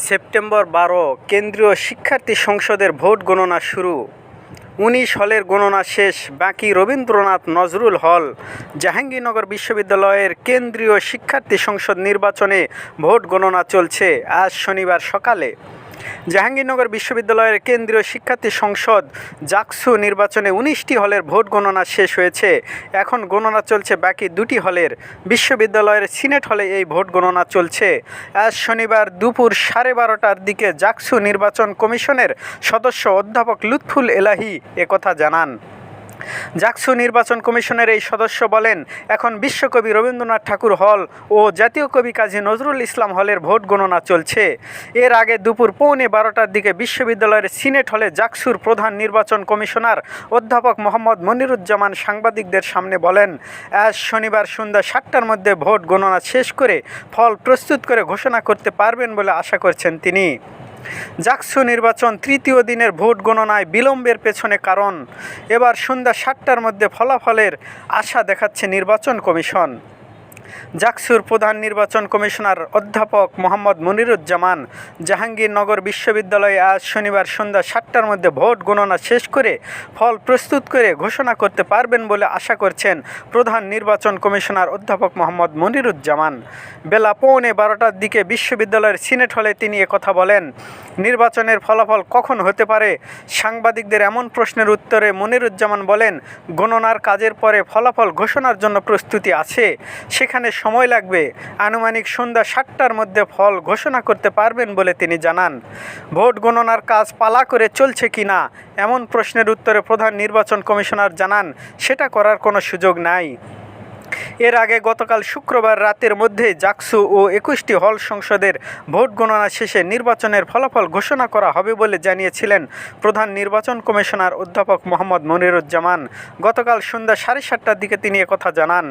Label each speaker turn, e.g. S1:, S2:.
S1: September ১২ কেন্দ্রীয় শিক্ষার্থী সংসদের ভোট গণনা শুরু। ১৯ হলের গণনা শেষ, বাকি রবীন্দ্রনাথ নজরুল হল। জাহাঙ্গীরনগর বিশ্ববিদ্যালয়ের কেন্দ্রীয় শিক্ষার্থী সংসদ নির্বাচনে ভোট গণনা চলছে আজ শনিবার সকালে। জাহাঙ্গীরনগর বিশ্ববিদ্যালয়ের কেন্দ্রীয় শিক্ষার্থী সংসদ জাকসু নির্বাচনে ১৯টি হলের ভোট গণনা শেষ হয়েছে। এখন গণনা চলছে বাকি 2টি হলের। বিশ্ববিদ্যালয়ের সিনেট হলে এই ভোট গণনা চলছে। আজ শনিবার দুপুর 12:30টার দিকে জাকসু নির্বাচন কমিশনের সদস্য অধ্যাপক লুৎফুল এলাহী একথা জানান। জাকসু নির্বাচন কমিশনের এই সদস্য বলেন, এখন বিশ্বকবি রবীন্দ্রনাথ ঠাকুর হল ও জাতীয় কবি কাজী নজরুল ইসলাম হলের ভোট গণনা চলছে। এর আগে দুপুর 12:15টার দিকে বিশ্ববিদ্যালয়ের সিনেট হলে জাকসুর প্রধান নির্বাচন কমিশনার অধ্যাপক মোহাম্মদ মনিরুজ্জামান সাংবাদিকদের সামনে বলেন, আজ শনিবার সন্ধ্যা 7টার মধ্যে ভোট গণনা শেষ করে ফল প্রস্তুত করে ঘোষণা করতে পারবেন বলে আশা করছেন তিনি। জাকসু নির্বাচন তৃতীয় দিনের ভোট গণনায় বিলম্বের পেছনে কারণ, এবার সন্ধ্যা 7টার মধ্যে ফলাফলের আশা দেখাচ্ছে নির্বাচন কমিশন। জাকসুর প্রধান নির্বাচন কমিশনার অধ্যাপক মোহাম্মদ মনিরুজ্জামান জাহাঙ্গীরনগর বিশ্ববিদ্যালয়ে আজ শনিবার সন্ধ্যা 7টার মধ্যে ভোট গণনা শেষ করে ফল প্রস্তুত করে ঘোষণা করতে পারবেন বলে আশা করছেন প্রধান নির্বাচন কমিশনার অধ্যাপক মোহাম্মদ মনিরুজ্জামান। বেলা 12:15টার দিকে বিশ্ববিদ্যালয়ের সিনেট হলে তিনি একথা বলেন। নির্বাচনের ফলাফল কখন হতে পারে? সাংবাদিকদের এমন প্রশ্নের উত্তরে মনিরুজ্জামান বলেন, গণনার কাজের পরে ফলাফল ঘোষণার জন্য প্রস্তুতি আছে, সেখানে সময় লাগবে। আনুমানিক সন্ধ্যা 7টার মধ্যে ফল ঘোষণা করতে পারবেন বলে তিনি জানান। ভোট গণনার কাজ পালা করে চলছে কি না এমন প্রশ্নের উত্তরে প্রধান নির্বাচন কমিশনার জানান, সেটা করার কোনো সুযোগ নাই। এর আগে গতকাল শুক্রবার রাতের মধ্যে জাকসু ও 21টি হল সংসদের ভোট গণনা শেষে নির্বাচনের ফলাফল ঘোষণা করা হবে বলে জানিয়েছিলেন প্রধান নির্বাচন কমিশনার অধ্যাপক মোহাম্মদ মনিরুজ্জামান। গতকাল সন্ধ্যা 7:30টার দিকে তিনি একথা জানান।